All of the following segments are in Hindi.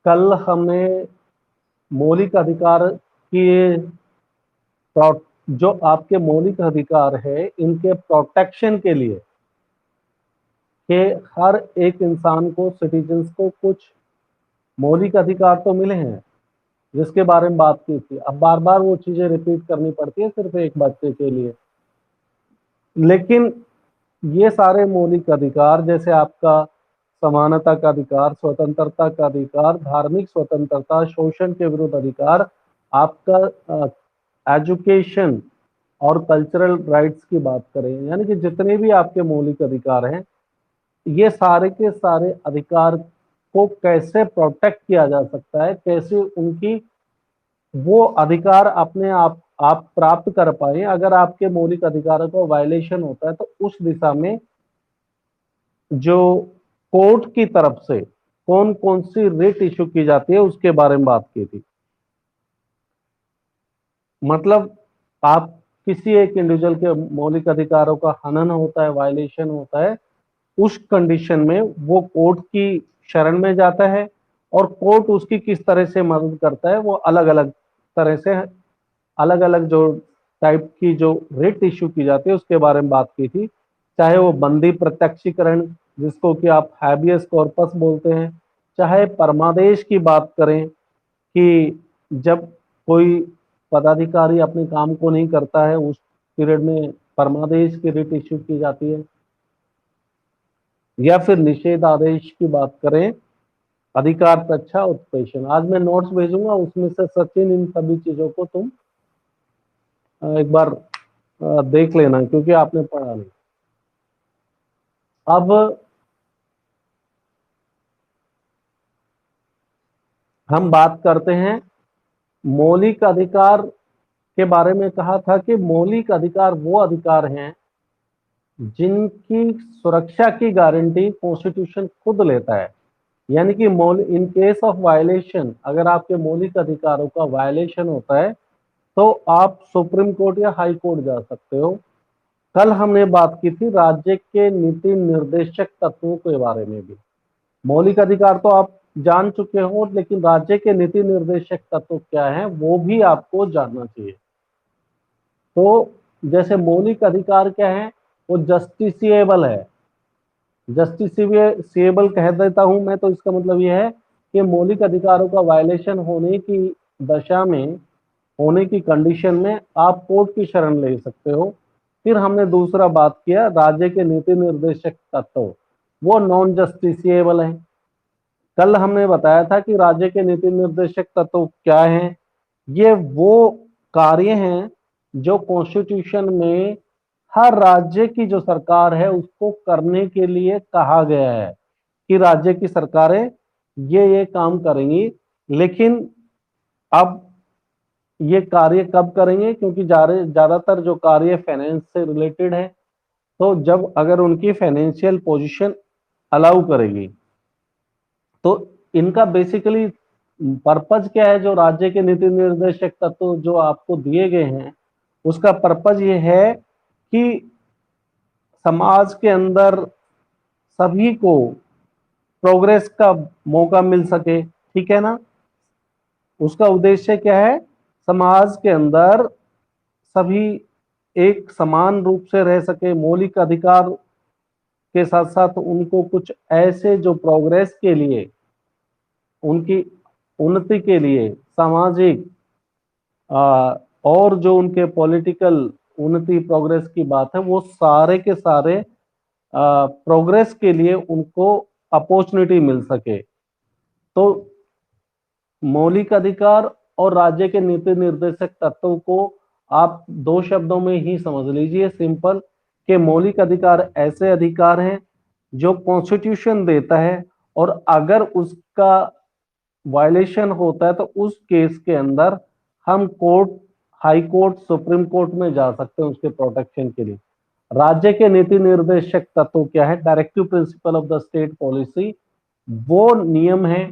कल हमने मौलिक अधिकार की जो आपके मौलिक अधिकार है इनके प्रोटेक्शन के लिए कि हर एक इंसान को, सिटीजन्स को कुछ मौलिक अधिकार तो मिले हैं जिसके बारे में बात की थी। अब बार बार वो चीजें रिपीट करनी पड़ती है सिर्फ एक बच्चे के लिए। लेकिन ये सारे मौलिक अधिकार, जैसे आपका समानता का अधिकार, स्वतंत्रता का अधिकार, धार्मिक स्वतंत्रता, शोषण के विरुद्ध अधिकार, आपका एजुकेशन और कल्चरल राइट्स की बात करें, यानी कि जितने भी आपके मौलिक अधिकार हैं, ये सारे के सारे अधिकार को कैसे प्रोटेक्ट किया जा सकता है, कैसे उनकी वो अधिकार अपने आप प्राप्त कर पाए। अगर आपके मौलिक अधिकारों का वायलेशन होता है तो उस दिशा में जो कोर्ट की तरफ से कौन कौन सी रिट इशू की जाती है उसके बारे में बात की थी। मतलब आप किसी एक इंडिविजुअल के मौलिक अधिकारों का हनन होता है, वायलेशन होता है, उस कंडीशन में वो कोर्ट की शरण में जाता है और कोर्ट उसकी किस तरह से मदद करता है, वो अलग अलग तरह से, अलग अलग जो टाइप की जो रिट इश्यू की जाती है उसके बारे में बात की थी। चाहे वो बंदी प्रत्यक्षीकरण, जिसको कि आप हैबियस कॉर्पस बोलते हैं, चाहे परमादेश की बात करें कि जब कोई पदाधिकारी अपने काम को नहीं करता है उस पीरियड में परमादेश की रिट इश्यू की जाती है, या फिर निषेध आदेश की बात करें, अधिकार प्रच्छा उत्प्रेषण। आज मैं नोट्स भेजूंगा, उसमें से सचिन इन सभी चीजों को तुम एक बार देख लेना क्योंकि आपने पढ़ा नहीं। अब हम बात करते हैं मौलिक अधिकार के बारे में। कहा था कि मौलिक अधिकार वो अधिकार हैं जिनकी सुरक्षा की गारंटी कॉन्स्टिट्यूशन खुद लेता है। यानी कि इन केस ऑफ वायलेशन, अगर आपके मौलिक अधिकारों का वायलेशन होता है तो आप सुप्रीम कोर्ट या हाई कोर्ट जा सकते हो। कल हमने बात की थी राज्य के नीति निर्देशक तत्वों के बारे में भी। मौलिक अधिकार तो आप जान चुके हो, लेकिन राज्य के नीति निर्देशक तत्व क्या है वो भी आपको जानना चाहिए। तो जैसे मौलिक अधिकार क्या है, वो जस्टिसिएबल है। जस्टिसिएबल कह देता हूं मैं तो इसका मतलब यह है कि मौलिक अधिकारों का वायलेशन होने की दशा में, होने की कंडीशन में आप कोर्ट की शरण ले सकते हो। फिर हमने दूसरा बात किया राज्य के नीति निर्देशक तत्व, वो नॉन जस्टिसिएबल है। कल हमने बताया था कि राज्य के नीति निर्देशक तत्व क्या हैं। ये वो कार्य हैं जो कॉन्स्टिट्यूशन में हर राज्य की जो सरकार है उसको करने के लिए कहा गया है कि राज्य की सरकारें ये काम करेंगी। लेकिन अब ये कार्य कब करेंगे, क्योंकि ज्यादातर जो कार्य फाइनेंस से रिलेटेड है, तो जब अगर उनकी फाइनेंशियल पोजीशन अलाउ करेगी तो इनका बेसिकली पर्पज क्या है। जो राज्य के नीति निर्देशक तत्व जो आपको दिए गए हैं उसका पर्पज ये है कि समाज के अंदर सभी को प्रोग्रेस का मौका मिल सके, ठीक है ना। उसका उद्देश्य क्या है, समाज के अंदर सभी एक समान रूप से रह सके, मौलिक अधिकार के साथ साथ उनको कुछ ऐसे जो प्रोग्रेस के लिए, उनकी उन्नति के लिए, सामाजिक और जो उनके पॉलिटिकल उन्नति प्रोग्रेस की बात है, वो सारे के सारे प्रोग्रेस के लिए उनको अपॉर्चुनिटी मिल सके। तो मौलिक अधिकार और राज्य के नीति निर्देशक तत्वों को आप दो शब्दों में ही समझ लीजिए, सिंपल, कि मौलिक अधिकार ऐसे अधिकार हैं जो कॉन्स्टिट्यूशन देता है और अगर उसका वायलेशन होता है तो उस केस के अंदर हम court, high court, supreme court में जा सकते हैं उसके प्रोटेक्शन के लिए। राज्य के नीति निर्देशक तत्व क्या है, directive principle of the state policy, वो नियम है,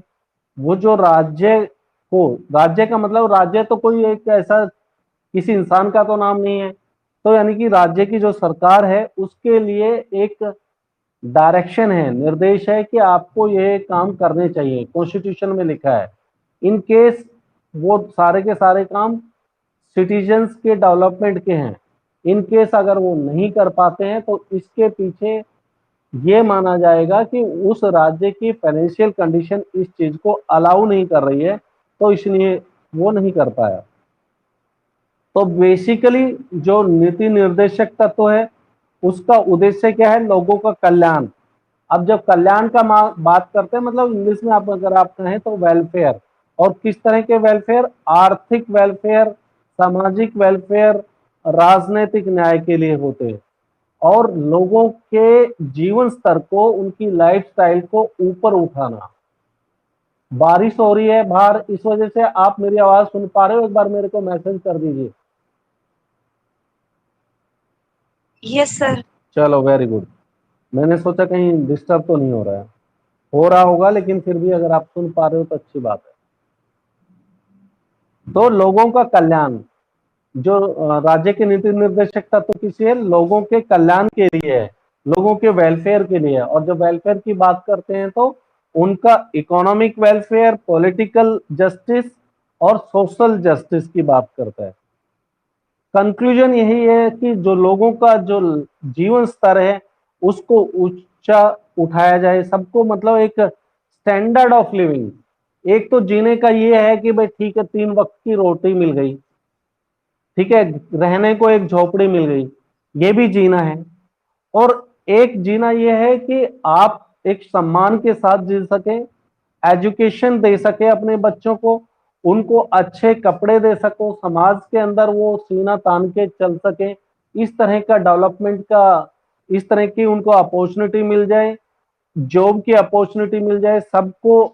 वो जो राज्य को, राज्य का मतलब राज्य तो कोई एक ऐसा किसी इंसान का तो नाम नहीं है, तो यानी कि राज्य की जो सरकार है उसके लिए एक डायरेक्शन है, निर्देश है कि आपको ये काम करने चाहिए, कॉन्स्टिट्यूशन में लिखा है। इन केस वो सारे के सारे काम सिटीजन्स के डेवलपमेंट के हैं, इन केस अगर वो नहीं कर पाते हैं तो इसके पीछे ये माना जाएगा कि उस राज्य की फाइनेंशियल कंडीशन इस चीज को अलाउ नहीं कर रही है, तो इसलिए वो नहीं कर पाया। तो बेसिकली जो नीति निर्देशक तत्व है उसका उद्देश्य क्या है, लोगों का कल्याण। अब जब कल्याण का बात करते हैं, मतलब इंग्लिश में आप अगर आप कहें तो वेलफेयर, और किस तरह के वेलफेयर, आर्थिक वेलफेयर, सामाजिक वेलफेयर, राजनीतिक न्याय के लिए होते हैं, और लोगों के जीवन स्तर को, उनकी लाइफस्टाइल को ऊपर उठाना। बारिश हो रही है बाहर, इस वजह से आप मेरी आवाज सुन पा रहे हो, एक बार मेरे को मैसेज कर दीजिए। Yes sir. चलो वेरी गुड, मैंने सोचा कहीं डिस्टर्ब तो नहीं हो रहा है, हो रहा होगा, लेकिन फिर भी अगर आप सुन पा रहे हो तो अच्छी बात है। तो लोगों का कल्याण, जो राज्य के नीति निर्देशक तत्व किसी है, लोगों के कल्याण के लिए है, लोगों के वेलफेयर के लिए है। और जब वेलफेयर की बात करते हैं तो उनका इकोनॉमिक वेलफेयर, पॉलिटिकल जस्टिस और सोशल जस्टिस की बात करता है। कंक्लूजन यही है कि जो लोगों का जो जीवन स्तर है उसको ऊंचा उठाया जाए, सबको मतलब एक स्टैंडर्ड ऑफ लिविंग। एक तो जीने का ये है कि भाई ठीक है, 3 वक्त की रोटी मिल गई, ठीक है, रहने को एक झोपड़ी मिल गई, ये भी जीना है। और एक जीना ये है कि आप एक सम्मान के साथ जी सके, एजुकेशन दे सके अपने बच्चों को, उनको अच्छे कपड़े दे सको, समाज के अंदर वो सीना तान के चल सके, इस तरह का डेवलपमेंट का, इस तरह की उनको अपॉर्चुनिटी मिल जाए, जॉब की अपॉर्चुनिटी मिल जाए सबको,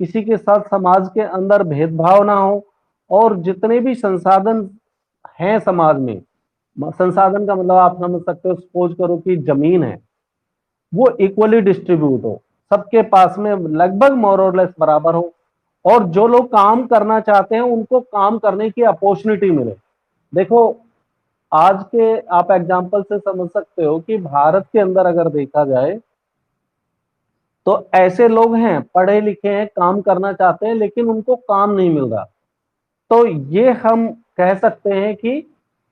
किसी के साथ समाज के अंदर भेदभाव ना हो, और जितने भी संसाधन हैं समाज में, संसाधन का मतलब आप समझ सकते हो, सपोज करो कि जमीन है, वो इक्वली डिस्ट्रीब्यूट हो, सबके पास में लगभग मोर और लेस बराबर हो, और जो लोग काम करना चाहते हैं उनको काम करने की अपॉर्चुनिटी मिले। देखो, आज के आप एग्जांपल से समझ सकते हो कि भारत के अंदर अगर देखा जाए तो ऐसे लोग हैं, पढ़े लिखे हैं, काम करना चाहते हैं, लेकिन उनको काम नहीं मिल रहा। तो ये हम कह सकते हैं कि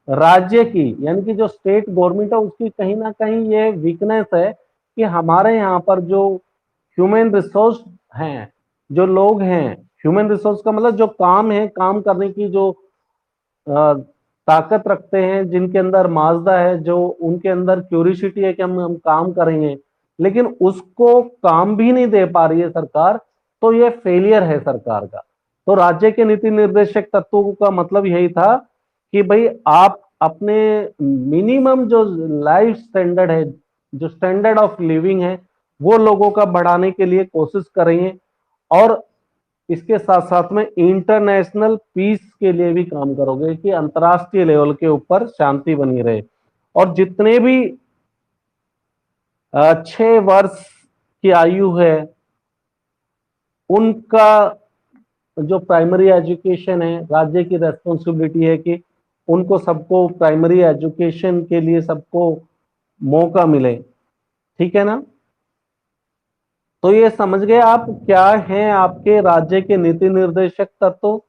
राज्य की, यानी कि जो स्टेट गवर्नमेंट है उसकी कहीं ना कहीं ये वीकनेस है कि हमारे यहाँ पर जो ह्यूमन रिसोर्स हैं, जो लोग हैं, ह्यूमन रिसोर्स का मतलब जो काम है, काम करने की जो ताकत रखते हैं, जिनके अंदर माजदा है, जो उनके अंदर क्यूरियोसिटी है कि हम काम करेंगे, लेकिन उसको काम भी नहीं दे पा रही है सरकार, तो ये फेलियर है सरकार का। तो राज्य के नीति निर्देशक तत्वों का मतलब यही था कि भाई आप अपने मिनिमम जो लाइफ स्टैंडर्ड है, जो स्टैंडर्ड ऑफ लिविंग है, वो लोगों का बढ़ाने के लिए कोशिश करेंगे, और इसके साथ साथ में इंटरनेशनल पीस के लिए भी काम करोगे कि अंतर्राष्ट्रीय लेवल के ऊपर शांति बनी रहे। और जितने भी 6 वर्ष की आयु है उनका जो प्राइमरी एजुकेशन है, राज्य की रेस्पॉन्सिबिलिटी है कि उनको सबको प्राइमरी एजुकेशन के लिए सबको मौका मिले, ठीक है ना। तो ये समझ गए आप क्या हैं आपके राज्य के नीति निर्देशक तत्व।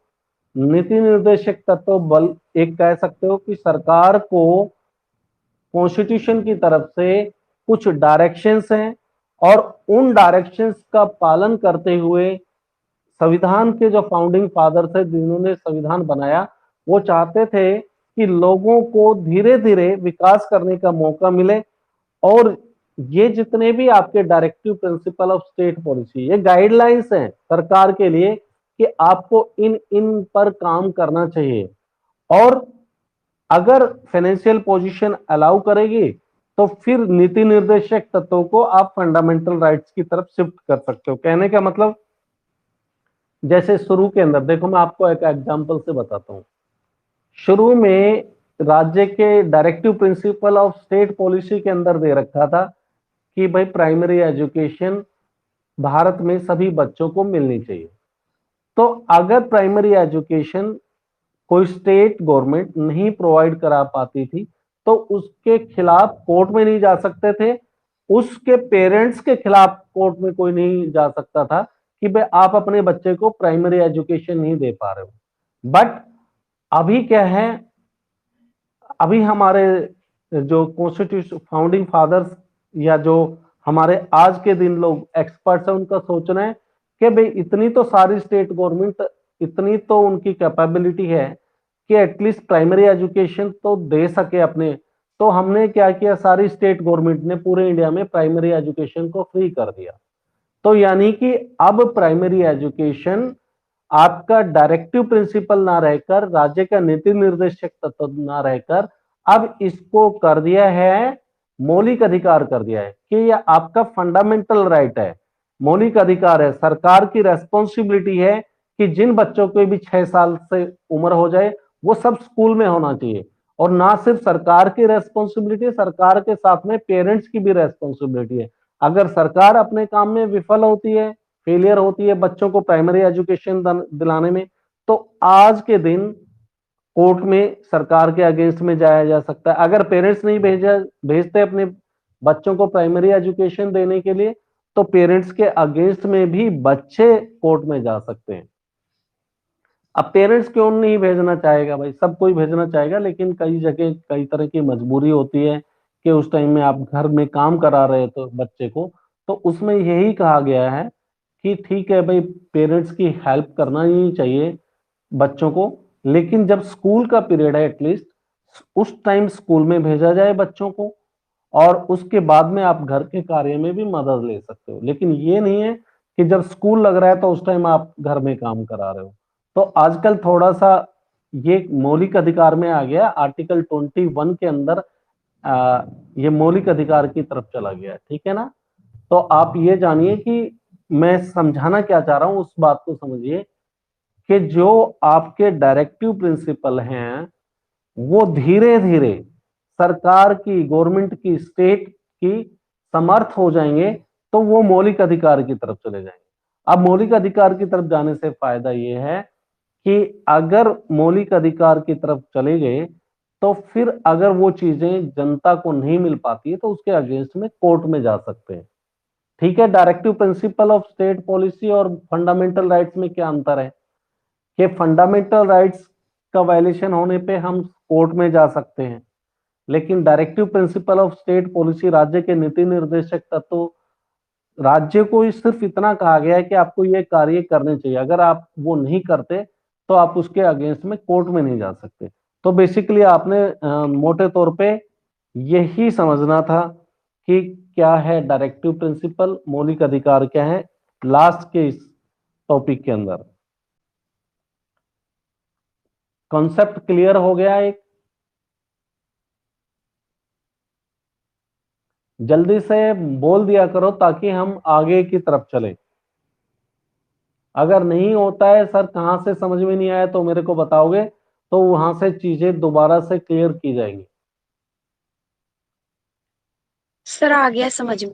नीति निर्देशक तत्व बल एक कह सकते हो कि सरकार को कॉन्स्टिट्यूशन की तरफ से कुछ डायरेक्शंस हैं, और उन डायरेक्शंस का पालन करते हुए संविधान के जो फाउंडिंग फादर थे जिन्होंने संविधान बनाया, वो चाहते थे कि लोगों को धीरे धीरे विकास करने का मौका मिले। और ये जितने भी आपके directive principle of state policy, ये गाइडलाइंस हैं सरकार के लिए कि आपको इन इन पर काम करना चाहिए। और अगर फाइनेंशियल पोजीशन अलाउ करेगी तो फिर नीति निर्देशक तत्वों को आप फंडामेंटल राइट्स की तरफ शिफ्ट कर सकते हो। कहने का मतलब, जैसे शुरू के अंदर देखो, मैं आपको एक एग्जांपल से बताता हूं। शुरू में राज्य के directive principle of state policy के अंदर दे रखा था कि भाई प्राइमरी एजुकेशन भारत में सभी बच्चों को मिलनी चाहिए। तो अगर प्राइमरी एजुकेशन कोई स्टेट गवर्नमेंट नहीं प्रोवाइड करा पाती थी तो उसके खिलाफ कोर्ट में नहीं जा सकते थे, उसके पेरेंट्स के खिलाफ कोर्ट में कोई नहीं जा सकता था कि भाई आप अपने बच्चे को प्राइमरी एजुकेशन नहीं दे पा रहे हो। बट अभी क्या है, अभी हमारे जो कॉन्स्टिट्यूशन फाउंडिंग फादर्स या जो हमारे आज के दिन लोग एक्सपर्ट्स हैं, उनका सोचना है कि भाई इतनी तो सारी स्टेट गवर्नमेंट, इतनी तो उनकी कैपेबिलिटी है कि एटलीस्ट प्राइमरी एजुकेशन तो दे सके अपने। तो हमने क्या किया, सारी स्टेट गवर्नमेंट ने पूरे इंडिया में प्राइमरी एजुकेशन को फ्री कर दिया। तो यानी कि अब प्राइमरी एजुकेशन आपका डायरेक्टिव प्रिंसिपल ना रहकर, राज्य का नीति निर्देशक तत्व ना रहकर, अब इसको कर दिया है, मौलिक अधिकार कर दिया है कि यह आपका फंडामेंटल राइट है, मौलिक अधिकार है। सरकार की रेस्पॉन्सिबिलिटी है कि जिन बच्चों को भी 6 साल से उम्र हो जाए वो सब स्कूल में होना चाहिए। और ना सिर्फ सरकार की रेस्पॉन्सिबिलिटी है, सरकार के साथ में पेरेंट्स की भी रेस्पॉन्सिबिलिटी है। अगर सरकार अपने काम में विफल होती है, फेलियर होती है बच्चों को प्राइमरी एजुकेशन दिलाने में, तो आज के दिन कोर्ट में सरकार के अगेंस्ट में जाया जा सकता है। अगर पेरेंट्स नहीं भेजते अपने बच्चों को प्राइमरी एजुकेशन देने के लिए, तो पेरेंट्स के अगेंस्ट में भी बच्चे कोर्ट में जा सकते हैं। अब पेरेंट्स क्यों नहीं भेजना चाहेगा भाई, सब कोई भेजना चाहेगा, लेकिन कई जगह कई तरह की मजबूरी होती है कि उस टाइम में आप घर में काम करा रहे तो बच्चे को, तो उसमें यही कहा गया है कि ठीक है भाई, पेरेंट्स की हेल्प करना ही चाहिए बच्चों को, लेकिन जब स्कूल का पीरियड है एटलीस्ट उस टाइम स्कूल में भेजा जाए बच्चों को, और उसके बाद में आप घर के कार्य में भी मदद ले सकते हो। लेकिन ये नहीं है कि जब स्कूल लग रहा है तो उस टाइम आप घर में काम करा रहे हो। तो आजकल थोड़ा सा ये मौलिक अधिकार में आ गया, आर्टिकल 21 के अंदर ये मौलिक अधिकार की तरफ चला गया, ठीक है ना। तो आप ये जानिए कि मैं समझाना क्या चाह रहा हूं, उस बात को समझिए कि जो आपके डायरेक्टिव प्रिंसिपल हैं वो धीरे धीरे सरकार की, गवर्नमेंट की, स्टेट की समर्थ हो जाएंगे, तो वो मौलिक अधिकार की तरफ चले जाएंगे। अब मौलिक अधिकार की तरफ जाने से फायदा ये है कि अगर मौलिक अधिकार की तरफ चले गए तो फिर अगर वो चीजें जनता को नहीं मिल पाती है तो उसके अगेंस्ट में कोर्ट में जा सकते हैं। ठीक है, directive principle of state policy और फंडामेंटल राइट्स में क्या अंतर है कि फंडामेंटल राइट्स का वायलेशन होने पे हम कोर्ट में जा सकते हैं, लेकिन directive principle of state policy, राज्य के नीति निर्देशक तत्व, राज्य को सिर्फ इतना कहा गया है कि आपको ये कार्य करने चाहिए, अगर आप वो नहीं करते तो आप उसके अगेंस्ट में कोर्ट में नहीं जा सकते। तो बेसिकली आपने मोटे तौर पे यही समझना था कि क्या है डायरेक्टिव प्रिंसिपल, मौलिक अधिकार क्या है, लास्ट के इस टॉपिक के अंदर। कॉन्सेप्ट क्लियर हो गया एक? जल्दी से बोल दिया करो ताकि हम आगे की तरफ चले। अगर नहीं होता है सर, कहां से समझ में नहीं आया, तो मेरे को बताओगे, तो वहां से चीजें दोबारा से क्लियर की जाएंगी। सर आ गया समझ में।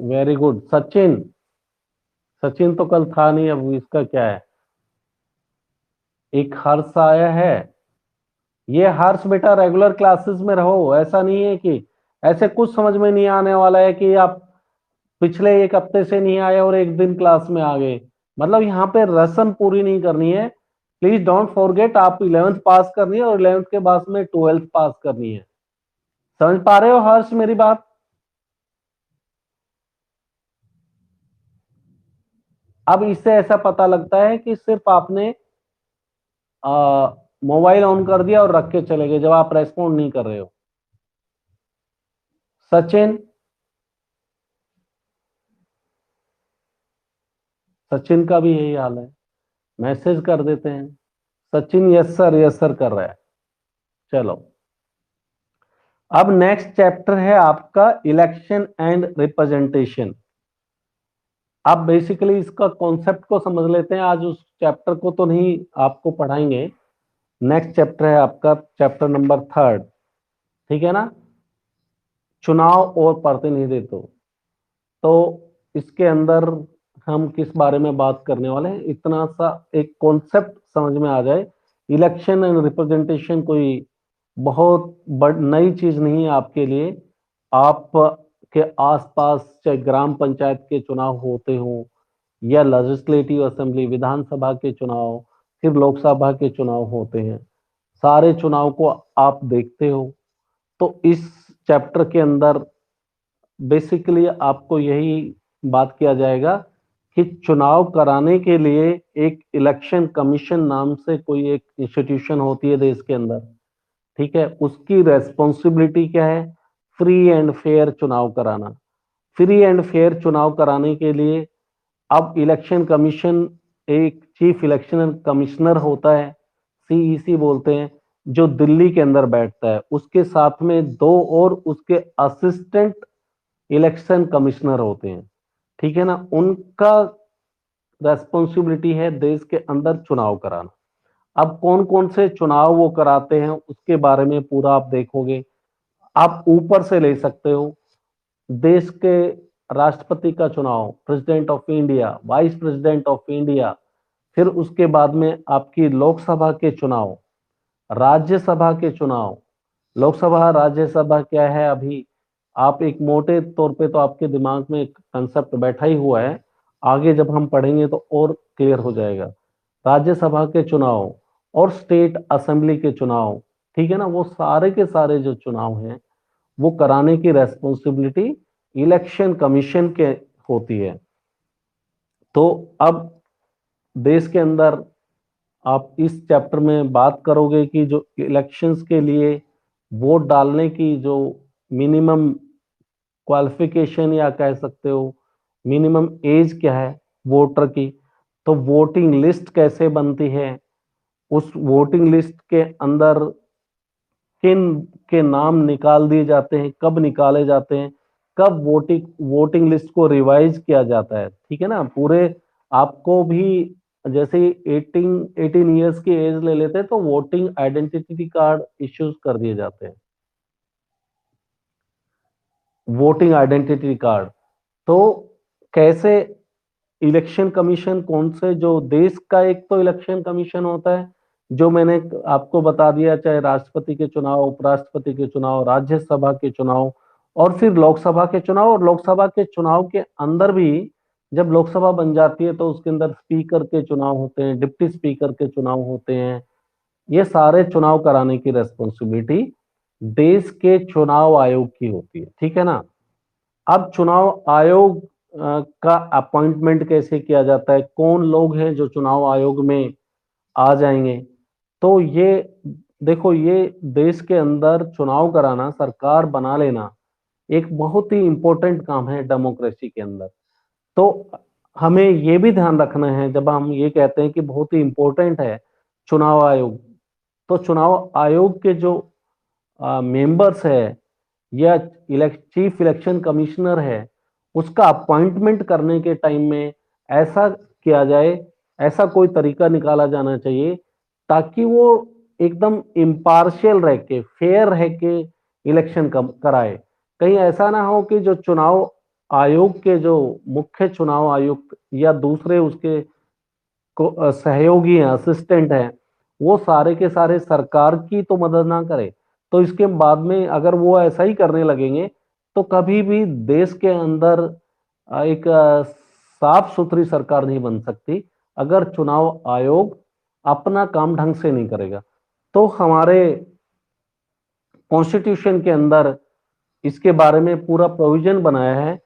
Very good. सचिन, सचिन तो कल था नहीं, अब इसका क्या है? एक हर्ष आया है। ये हर्ष बेटा रेगुलर क्लासेस में रहो, ऐसा नहीं है कि ऐसे कुछ समझ में नहीं आने वाला है कि आप पिछले एक हफ्ते से नहीं आए और एक दिन क्लास में आ गए, मतलब यहाँ पे रसम पूरी नहीं करनी है। प्लीज डोंट फॉरगेट, आप 11th पास करनी है और 11th के बाद में 12th पास करनी है। समझ पा रहे हो हर्ष मेरी बात? अब इससे ऐसा पता लगता है कि सिर्फ आपने मोबाइल ऑन कर दिया और रख के चले गए जब आप रेस्पॉन्ड नहीं कर रहे हो। सचिन, सचिन का भी यही हाल है, मैसेज कर देते हैं। सचिन यस सर कर रहा है। चलो, अब नेक्स्ट चैप्टर है आपका इलेक्शन एंड रिप्रेजेंटेशन। आप बेसिकली इसका कॉन्सेप्ट को समझ लेते हैं, आज उस चैप्टर को तो नहीं आपको पढ़ाएंगे। नेक्स्ट चैप्टर है आपका चैप्टर नंबर 3, ठीक है ना, चुनाव और प्रतिनिधित्व। तो इसके अंदर हम किस बारे में बात करने वाले हैं, इतना सा एक कॉन्सेप्ट समझ में आ जाए। इलेक्शन एंड रिप्रेजेंटेशन कोई बहुत नई चीज नहीं है आपके लिए। आप के आसपास चाहे ग्राम पंचायत के चुनाव होते हों या लेजिस्लेटिव असेंबली विधानसभा के चुनाव, फिर लोकसभा के चुनाव होते हैं, सारे चुनाव को आप देखते हो। तो इस चैप्टर के अंदर बेसिकली आपको यही बात किया जाएगा कि चुनाव कराने के लिए एक इलेक्शन कमीशन नाम से कोई एक इंस्टीट्यूशन होती है देश के अंदर, ठीक है, उसकी रेस्पॉन्सिबिलिटी क्या है? फ्री एंड फेयर चुनाव कराना। फ्री एंड फेयर चुनाव कराने के लिए अब इलेक्शन कमीशन, एक चीफ इलेक्शन कमिश्नर होता है, सीईसी बोलते हैं, जो दिल्ली के अंदर बैठता है, उसके साथ में दो और उसके असिस्टेंट इलेक्शन कमिश्नर होते हैं, ठीक है ना। उनका रेस्पॉन्सिबिलिटी है देश के अंदर चुनाव कराना। अब कौन कौन से चुनाव वो कराते हैं उसके बारे में पूरा आप देखोगे। आप ऊपर से ले सकते हो, देश के राष्ट्रपति का चुनाव, president of India, vice president of India, फिर उसके बाद में आपकी लोकसभा के चुनाव, राज्यसभा के चुनाव। लोकसभा राज्यसभा क्या है, अभी आप एक मोटे तौर पे तो आपके दिमाग में एक कंसेप्ट बैठा ही हुआ है, आगे जब हम पढ़ेंगे तो और क्लियर हो जाएगा। राज्यसभा के चुनाव और स्टेट असेंबली के चुनाव, ठीक है ना, वो सारे के सारे जो चुनाव हैं वो कराने की रेस्पॉन्सिबिलिटी इलेक्शन कमीशन के होती है। तो अब देश के अंदर आप इस चैप्टर में बात करोगे कि जो इलेक्शंस के लिए वोट डालने की जो मिनिमम क्वालिफिकेशन या कह सकते हो मिनिमम एज क्या है वोटर की, तो वोटिंग लिस्ट कैसे बनती है, उस वोटिंग लिस्ट के अंदर किन के नाम निकाल दिए जाते हैं, कब निकाले जाते हैं, कब वोटिंग वोटिंग लिस्ट को रिवाइज किया जाता है, ठीक है ना। पूरे आपको भी जैसे 18 ईयर्स की एज ले लेते हैं तो वोटिंग आइडेंटिटी कार्ड इश्यूज कर दिए जाते हैं, वोटिंग आइडेंटिटी कार्ड। तो कैसे इलेक्शन कमीशन, कौन से, जो देश का एक तो इलेक्शन कमीशन होता है जो मैंने आपको बता दिया, चाहे राष्ट्रपति के चुनाव, उपराष्ट्रपति के चुनाव, राज्यसभा के चुनाव और फिर लोकसभा के चुनाव। और लोकसभा के चुनाव के अंदर भी जब लोकसभा बन जाती है तो उसके अंदर स्पीकर के चुनाव होते हैं, डिप्टी स्पीकर के चुनाव होते हैं। ये सारे चुनाव कराने की रेस्पॉन्सिबिलिटी देश के चुनाव आयोग की होती है, ठीक है ना। अब चुनाव आयोग का अपॉइंटमेंट कैसे किया जाता है, कौन लोग हैं जो चुनाव आयोग में आ जाएंगे, तो ये देखो, ये देश के अंदर चुनाव कराना, सरकार बना लेना एक बहुत ही इंपॉर्टेंट काम है डेमोक्रेसी के अंदर। तो हमें ये भी ध्यान रखना है जब हम ये कहते हैं कि बहुत ही इंपॉर्टेंट है चुनाव आयोग, तो चुनाव आयोग के जो मेंबर्स है या चीफ इलेक्शन कमिश्नर है, उसका अपॉइंटमेंट करने के टाइम में ऐसा किया जाए, ऐसा कोई तरीका निकाला जाना चाहिए ताकि वो एकदम इम्पार्शियल रह के, फेयर रह के इलेक्शन कराए। कहीं ऐसा ना हो कि जो चुनाव आयोग के जो मुख्य चुनाव आयुक्त या दूसरे उसके सहयोगी हैं, असिस्टेंट हैं, वो सारे के सारे सरकार की तो मदद ना करे। तो इसके बाद में अगर वो ऐसा ही करने लगेंगे तो कभी भी देश के अंदर एक साफ सुथरी सरकार नहीं बन सकती अगर चुनाव आयोग अपना काम ढंग से नहीं करेगा। तो हमारे कॉन्स्टिट्यूशन के अंदर इसके बारे में पूरा प्रोविजन बनाया है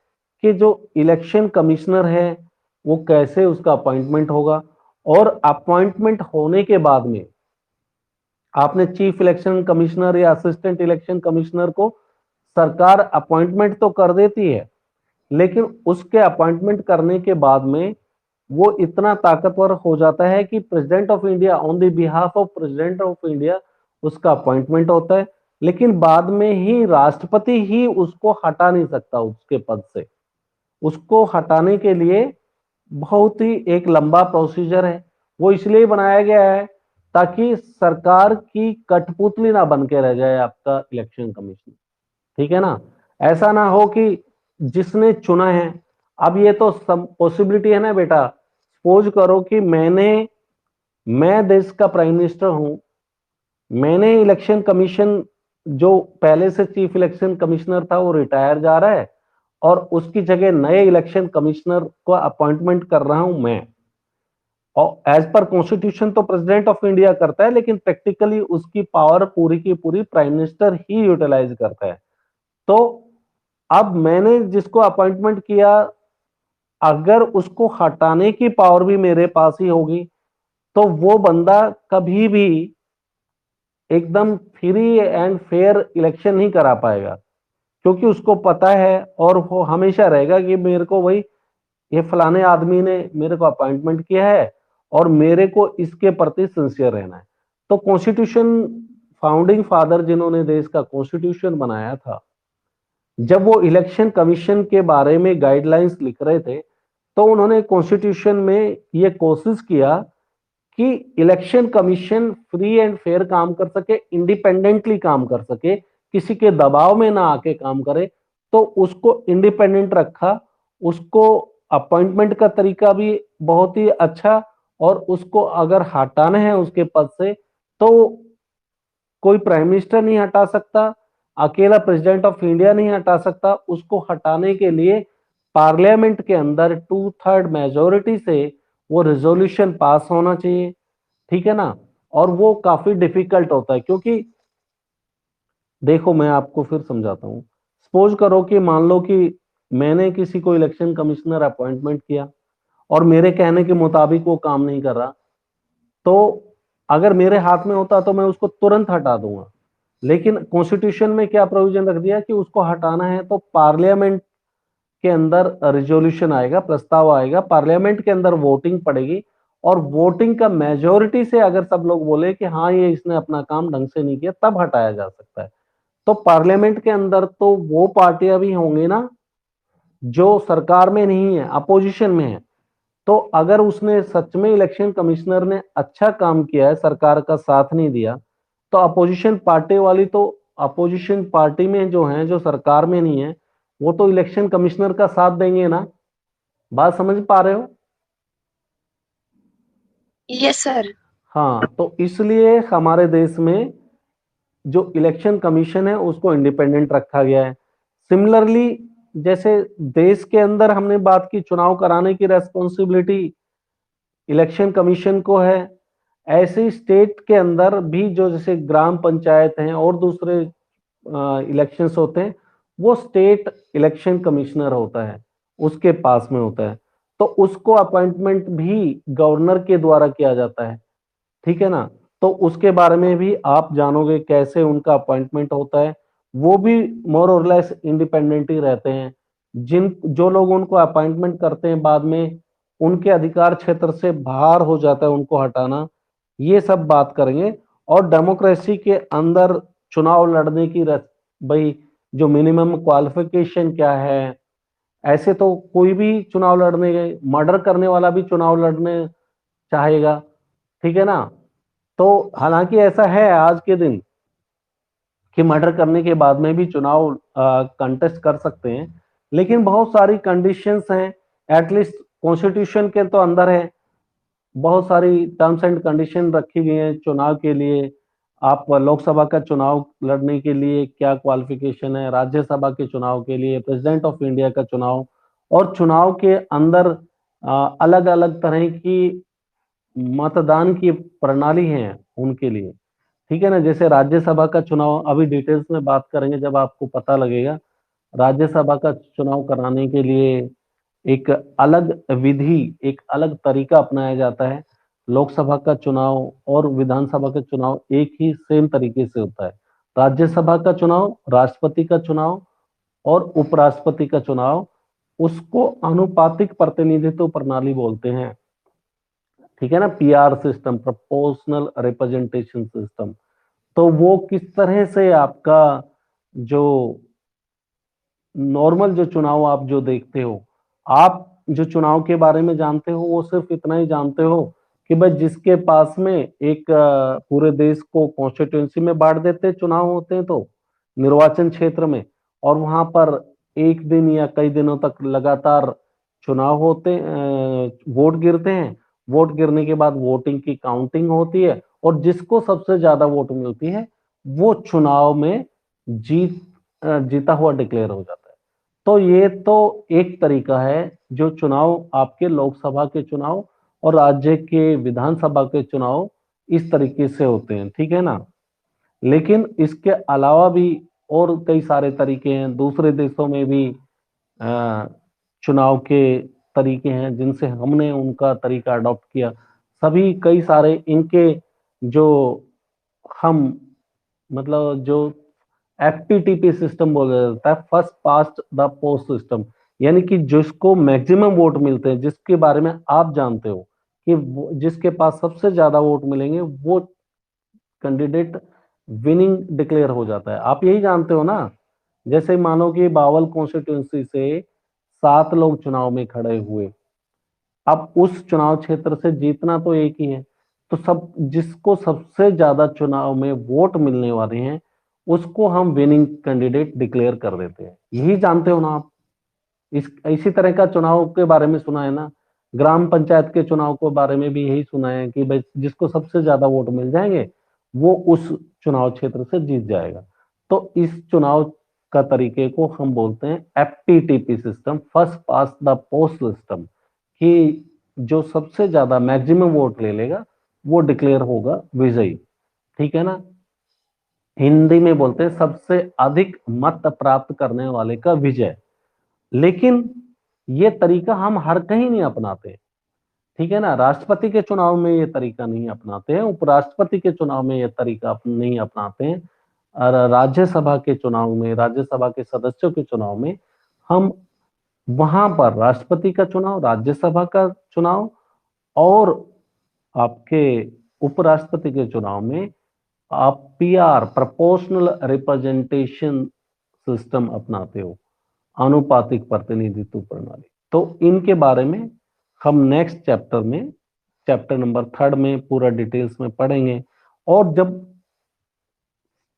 कि जो इलेक्शन कमिश्नर है वो कैसे उसका अपॉइंटमेंट होगा, और अपॉइंटमेंट होने के बाद में आपने चीफ इलेक्शन कमिश्नर या असिस्टेंट इलेक्शन कमिश्नर को सरकार अपॉइंटमेंट तो कर देती है, लेकिन उसके अपॉइंटमेंट करने के बाद में वो इतना ताकतवर हो जाता है कि president of India, on the behalf of president of India, उसका अपॉइंटमेंट होता है। लेकिन बाद में ही राष्ट्रपति ही उसको हटा नहीं सकता उसके पद से। उसको हटाने के लिए बहुत ही एक लंबा प्रोसीजर है, वो इसलिए बनाया गया है ताकि सरकार की कठपुतली ना बन के रह जाए आपका इलेक्शन कमीशन, ठीक है ना। ऐसा ना हो कि जिसने चुना है, अब ये तो पॉसिबिलिटी है ना बेटा, सपोज करो कि मैं देश का प्राइम मिनिस्टर हूं, मैंने इलेक्शन कमीशन, जो पहले से चीफ इलेक्शन कमिश्नर था वो रिटायर जा रहा है, और उसकी जगह नए इलेक्शन कमिश्नर को अपॉइंटमेंट कर रहा हूं मैं। और एज पर कॉन्स्टिट्यूशन तो प्रेसिडेंट ऑफ इंडिया करता है, लेकिन प्रैक्टिकली उसकी पावर पूरी की पूरी प्राइम मिनिस्टर ही यूटिलाइज करता है। तो अब मैंने जिसको अपॉइंटमेंट किया, अगर उसको हटाने की पावर भी मेरे पास ही होगी, तो वो बंदा कभी भी एकदम फ्री एंड फेयर इलेक्शन नहीं करा पाएगा, क्योंकि उसको पता है और वो हमेशा रहेगा कि मेरे को भाई ये फलाने आदमी ने मेरे को अपॉइंटमेंट किया है और मेरे को इसके प्रति सिंसियर रहना है। तो कॉन्स्टिट्यूशन, फाउंडिंग फादर जिन्होंने देश का कॉन्स्टिट्यूशन बनाया था, जब वो इलेक्शन कमीशन के बारे में गाइडलाइंस लिख रहे थे, तो उन्होंने कॉन्स्टिट्यूशन में ये कोशिश किया कि election commission free and fair काम कर सके, इंडिपेंडेंटली काम कर सके, किसी के दबाव में ना आके काम करे। तो उसको इंडिपेंडेंट रखा, उसको अपॉइंटमेंट का तरीका भी बहुत ही अच्छा, और उसको अगर हटाना है उसके पद से तो कोई प्राइम मिनिस्टर नहीं हटा सकता, अकेला प्रेसिडेंट ऑफ इंडिया नहीं हटा सकता। उसको हटाने के लिए पार्लियामेंट के अंदर 2/3 मेजोरिटी से वो रेजोल्यूशन पास होना चाहिए, ठीक है ना। और वो काफी डिफिकल्ट होता है, क्योंकि देखो मैं आपको फिर समझाता हूँ। सपोज करो कि मान लो कि मैंने किसी को इलेक्शन कमिश्नर अपॉइंटमेंट किया और मेरे कहने के मुताबिक वो काम नहीं कर रहा, तो अगर मेरे हाथ में होता तो मैं उसको तुरंत हटा दूंगा। लेकिन कॉन्स्टिट्यूशन में क्या प्रोविजन रख दिया कि उसको हटाना है तो पार्लियामेंट के अंदर रिजोल्यूशन आएगा, प्रस्ताव आएगा, पार्लियामेंट के अंदर वोटिंग पड़ेगी, और वोटिंग का मेजोरिटी से अगर सब लोग बोले कि हाँ ये इसने अपना काम ढंग से नहीं किया, तब हटाया जा सकता है। तो पार्लियामेंट के अंदर तो वो पार्टियां भी होंगी ना जो सरकार में नहीं है, अपोजिशन में है। तो अगर उसने सच में इलेक्शन कमिश्नर ने अच्छा काम किया है, सरकार का साथ नहीं दिया, तो अपोजिशन पार्टी वाली तो अपोजिशन पार्टी में जो है, जो सरकार में नहीं है, वो तो इलेक्शन कमिश्नर का साथ देंगे ना। बात समझ पा रहे हो? Yes sir. हाँ, तो इसलिए हमारे देश में जो इलेक्शन कमीशन है उसको इंडिपेंडेंट रखा गया है। सिमिलरली, जैसे देश के अंदर हमने बात की चुनाव कराने की रेस्पॉन्सिबिलिटी इलेक्शन कमीशन को है, ऐसे स्टेट के अंदर भी जो जैसे ग्राम पंचायत हैं और दूसरे इलेक्शंस होते हैं, वो स्टेट इलेक्शन कमिश्नर होता है, उसके पास में होता है। तो उसको अपॉइंटमेंट भी गवर्नर के द्वारा किया जाता है, ठीक है ना। तो उसके बारे में भी आप जानोगे कैसे उनका अपॉइंटमेंट होता है। वो भी मोर और लेस इंडिपेंडेंट ही रहते हैं। जिन जो लोग उनको अपॉइंटमेंट करते हैं बाद में उनके अधिकार क्षेत्र से बाहर हो जाता है उनको हटाना, ये सब बात करेंगे। और डेमोक्रेसी के अंदर चुनाव लड़ने की भाई जो मिनिमम क्वालिफिकेशन क्या है, ऐसे तो कोई भी चुनाव लड़ने गए, मर्डर करने वाला भी चुनाव लड़ने चाहेगा, ठीक है ना। तो हालांकि ऐसा है आज के दिन कि मर्डर करने के बाद में भी चुनाव कंटेस्ट कर सकते हैं, लेकिन बहुत सारी कंडीशंस हैं, एटलीस्ट कॉन्स्टिट्यूशन के तो अंदर है, बहुत सारी टर्म्स एंड कंडीशन रखी गई हैं चुनाव के लिए। आप लोकसभा का चुनाव लड़ने के लिए क्या क्वालिफिकेशन है, राज्यसभा के चुनाव के लिए, प्रेसिडेंट ऑफ इंडिया का चुनाव, और चुनाव के अंदर अलग अलग तरह की मतदान की प्रणाली है उनके लिए, ठीक है ना। जैसे राज्यसभा का चुनाव अभी डिटेल्स में बात करेंगे जब आपको पता लगेगा। राज्यसभा का चुनाव कराने के लिए एक अलग विधि, एक अलग तरीका अपनाया जाता है। लोकसभा का चुनाव और विधानसभा का चुनाव एक ही सेम तरीके से होता है। राज्यसभा का चुनाव, राष्ट्रपति का चुनाव और उपराष्ट्रपति का चुनाव, उसको अनुपातिक प्रतिनिधित्व प्रणाली बोलते हैं, ठीक है ना। PR system, proportional representation system. तो वो किस तरह से आपका जो नॉर्मल जो चुनाव आप जो देखते हो, आप जो चुनाव के बारे में जानते हो वो सिर्फ इतना ही जानते हो कि भाई जिसके पास में एक पूरे देश को कॉन्स्टिट्यूंसी में बांट देते हैं, चुनाव होते हैं तो निर्वाचन क्षेत्र में, और वहां पर एक दिन या कई दिनों तक लगातार चुनाव होते, वोट गिरते हैं। वोट गिरने के बाद वोटिंग की काउंटिंग होती है, और जिसको सबसे ज्यादा वोट मिलती है वो चुनाव में जीता हुआ डिक्लेयर हो जाता है। तो ये तो एक तरीका है जो चुनाव आपके लोकसभा के चुनाव और राज्य के विधानसभा के चुनाव इस तरीके से होते हैं, ठीक है ना। लेकिन इसके अलावा भी और कई सारे तरीके हैं, दूसरे देशों में भी अ, चुनाव के तरीके हैं जिनसे हमने उनका तरीका अडॉप्ट किया। सभी कई सारे इनके जो हम मतलब जो एफटीटीपी सिस्टम बोला जाता है, first past the post system, यानी कि जिसको मैक्सिमम वोट मिलते हैं, जिसके बारे में आप जानते हो कि जिसके पास सबसे ज्यादा वोट मिलेंगे वो कैंडिडेट विनिंग डिक्लेयर हो जाता है। आप यही जानते हो ना। जैसे मानो कि बावल कॉन्स्टिट्यूंसी से 7 लोग चुनाव में खड़े हुए, अब उस चुनाव क्षेत्र से जीतना तो एक ही है, तो सब जिसको सबसे ज्यादा चुनाव में वोट मिलने वाले हैं उसको हम विनिंग कैंडिडेट डिक्लेयर कर देते हैं। यही जानते हो ना आप। इसी तरह का चुनाव के बारे में सुना है ना, ग्राम पंचायत के चुनाव के बारे में भी यही सुना है कि भाई जिसको सबसे ज्यादा वोट मिल जाएंगे वो उस चुनाव क्षेत्र से जीत जाएगा। तो इस चुनाव का तरीके को हम बोलते हैं FTTP system, first past the post system, कि जो सबसे ज्यादा मैक्सिमम वोट ले लेगा वो डिक्लेयर होगा विजयी, ठीक है ना। हिंदी में बोलते हैं सबसे अधिक मत प्राप्त करने वाले का विजय। लेकिन ये तरीका हम हर कहीं नहीं अपनाते, ठीक है ना। राष्ट्रपति के चुनाव में ये तरीका नहीं अपनाते हैं, उपराष्ट्रपति के चुनाव में ये तरीका नहीं अपनाते हैं, और राज्यसभा के चुनाव में, राज्यसभा के सदस्यों के चुनाव में हम वहां पर राष्ट्रपति का चुनाव, राज्यसभा का चुनाव और आपके उपराष्ट्रपति के चुनाव में आप पीआर, प्रोपोर्शनल रिप्रेजेंटेशन सिस्टम अपनाते हो, आनुपातिक प्रतिनिधित्व प्रणाली। तो इनके बारे में हम नेक्स्ट चैप्टर में, चैप्टर नंबर 3 में पूरा डिटेल्स में पढ़ेंगे। और जब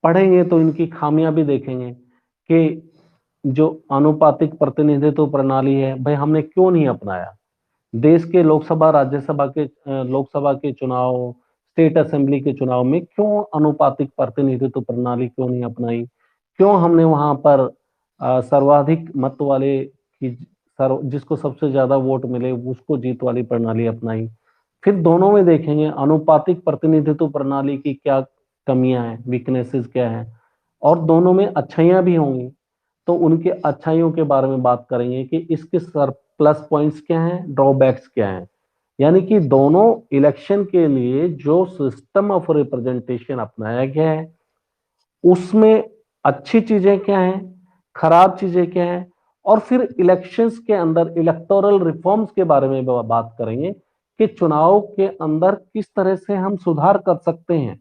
पढ़ेंगे तो इनकी खामियां भी देखेंगे कि जो आनुपातिक प्रतिनिधित्व प्रणाली है भाई हमने क्यों नहीं अपनाया। देश के लोकसभा, राज्यसभा के लोकसभा के चुनाव, स्टेट असेंबली के चुनाव में क्यों अनुपातिक प्रतिनिधित्व प्रणाली क्यों नहीं अपनाई, क्यों हमने वहां पर सर्वाधिक मत वाले की जिसको सबसे ज्यादा वोट मिले उसको जीत वाली प्रणाली अपनाई। फिर दोनों में देखेंगे अनुपातिक प्रतिनिधित्व प्रणाली की क्या कमियां हैं, वीकनेसेस क्या हैं, और दोनों में अच्छाइयां भी होंगी तो उनके अच्छाइयों के बारे में बात करेंगे कि इसके सर प्लस पॉइंट्स क्या हैं, ड्रॉबैक्स क्या हैं। यानी कि दोनों इलेक्शन के लिए जो सिस्टम ऑफ रिप्रेजेंटेशन अपनाया गया है उसमें अच्छी चीजें क्या हैं, खराब चीजें क्या हैं, और फिर इलेक्शंस के अंदर इलेक्टोरल रिफॉर्म्स के बारे में बात करेंगे कि चुनाव के अंदर किस तरह से हम सुधार कर सकते हैं।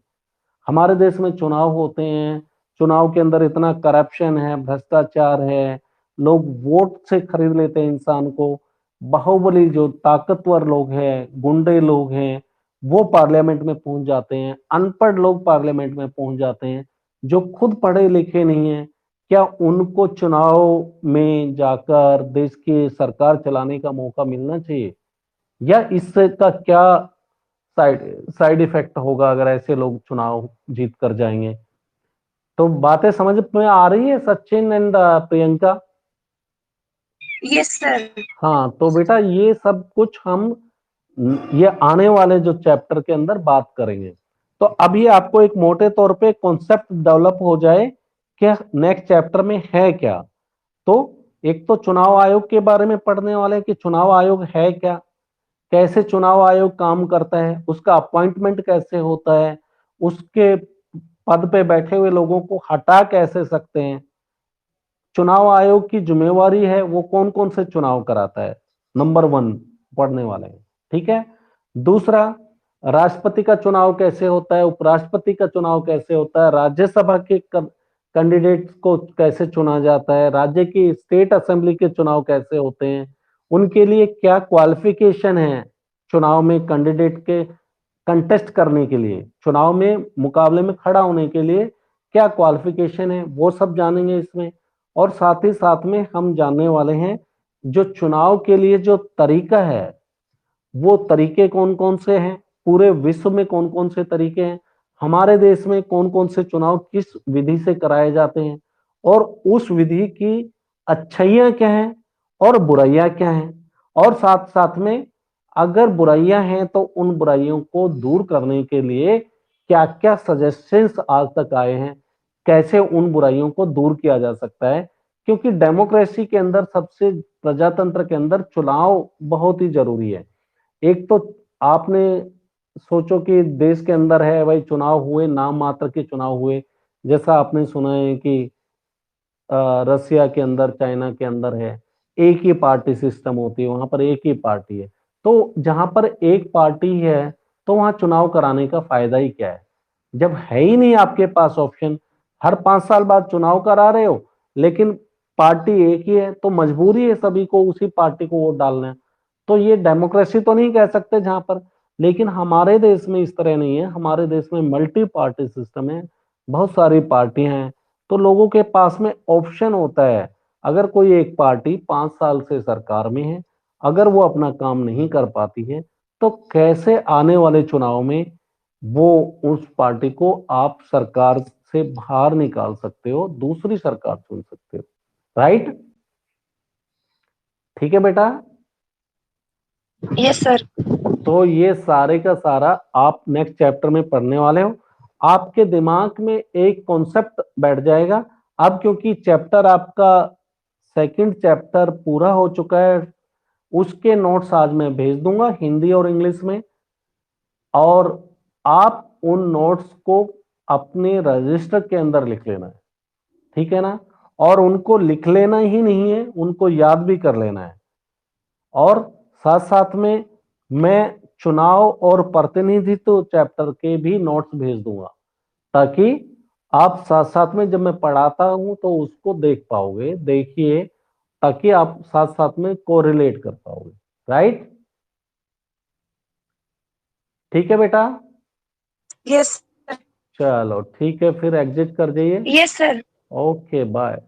हमारे देश में चुनाव होते हैं, चुनाव के अंदर इतना करप्शन है, भ्रष्टाचार है, लोग वोट से खरीद लेते हैं इंसान को, बाहुबली जो ताकतवर लोग हैं, गुंडे लोग हैं, वो पार्लियामेंट में पहुंच जाते हैं, अनपढ़ लोग पार्लियामेंट में पहुंच जाते हैं जो खुद पढ़े लिखे नहीं है। क्या उनको चुनाव में जाकर देश की सरकार चलाने का मौका मिलना चाहिए, या इससे का क्या साइड इफेक्ट होगा अगर ऐसे लोग चुनाव जीत कर जाएंगे। तो बातें समझ में आ रही है Sachin and Priyanka? Yes sir. हाँ तो बेटा ये सब कुछ हम ये आने वाले जो चैप्टर के अंदर बात करेंगे। तो अभी आपको एक मोटे तौर पे कॉन्सेप्ट डेवलप हो जाए कि नेक्स्ट चैप्टर में है क्या। तो एक तो चुनाव आयोग के बारे में पढ़ने वाले कि चुनाव आयोग है क्या, कैसे चुनाव आयोग काम करता है, उसका अपॉइंटमेंट कैसे होता है, उसके पद पे बैठे हुए लोगों को हटा कैसे सकते हैं, चुनाव आयोग की जिम्मेवारी है वो कौन कौन से चुनाव कराता है, नंबर 1 पढ़ने वाले हैं, ठीक है। दूसरा, राष्ट्रपति का चुनाव कैसे होता है, उपराष्ट्रपति का चुनाव कैसे होता है, राज्यसभा के कैंडिडेट को कैसे चुना जाता है, राज्य की स्टेट असेंबली के चुनाव कैसे होते हैं, उनके लिए क्या क्वालिफिकेशन है चुनाव में कैंडिडेट के कंटेस्ट करने के लिए, चुनाव में मुकाबले में खड़ा होने के लिए क्या क्वालिफिकेशन है, वो सब जानेंगे इसमें। और साथ ही साथ में हम जानने वाले हैं जो चुनाव के लिए जो तरीका है वो तरीके कौन कौन से हैं, पूरे विश्व में कौन कौन से तरीके हैं, हमारे देश में कौन कौन से चुनाव किस विधि से कराए जाते हैं, और उस विधि की अच्छाइयाँ क्या हैं और बुराइयां क्या हैं, और साथ साथ में अगर बुराइयां हैं तो उन बुराइयों को दूर करने के लिए क्या क्या सजेशंस आज तक आए हैं, कैसे उन बुराइयों को दूर किया जा सकता है। क्योंकि डेमोक्रेसी के अंदर, सबसे प्रजातंत्र के अंदर चुनाव बहुत ही जरूरी है। एक तो आपने सोचो कि देश के अंदर है भाई, चुनाव हुए, नाम मात्र के चुनाव हुए, जैसा आपने सुना है कि रसिया के अंदर, चाइना के अंदर है, एक ही पार्टी सिस्टम होती है, वहां पर एक ही पार्टी है। तो जहां पर एक पार्टी है तो वहां चुनाव कराने का फायदा ही क्या है, जब है ही नहीं आपके पास ऑप्शन। हर 5 साल बाद चुनाव करा रहे हो, लेकिन पार्टी एक ही है, तो मजबूरी है सभी को उसी पार्टी को वोट डालना है। तो ये डेमोक्रेसी तो नहीं कह सकते जहां पर, लेकिन हमारे देश में इस तरह नहीं है। हमारे देश में मल्टी पार्टी सिस्टम है, बहुत सारी पार्टियां हैं, तो लोगों के पास में ऑप्शन होता है। अगर कोई एक पार्टी 5 साल से सरकार में है, अगर वो अपना काम नहीं कर पाती है, तो कैसे आने वाले चुनाव में वो उस पार्टी को आप सरकार से बाहर निकाल सकते हो, दूसरी सरकार चुन सकते हो। राइट? ठीक है बेटा। Yes sir. तो ये सारे का सारा आप नेक्स्ट चैप्टर में पढ़ने वाले हो। आपके दिमाग में एक कॉन्सेप्ट बैठ जाएगा। अब क्योंकि चैप्टर आपका सेकंड चैप्टर पूरा हो चुका है, उसके नोट्स आज मैं भेज दूंगा हिंदी और इंग्लिश में, और आप उन नोट्स को अपने रजिस्टर के अंदर लिख लेना है। ठीक है ना? और उनको लिख लेना ही नहीं है, उनको याद भी कर लेना है। और साथ साथ में मैं चुनाव और प्रतिनिधित्व चैप्टर के भी नोट्स भेज दूंगा, ताकि आप साथ साथ में जब मैं पढ़ाता हूं तो उसको देख पाओगे, देखिए, ताकि आप साथ साथ में कोरिलेट कर पाओगे। राइट? ठीक है बेटा। यस। चलो ठीक है, फिर एग्जिट कर जाइए। Yes sir. Okay bye.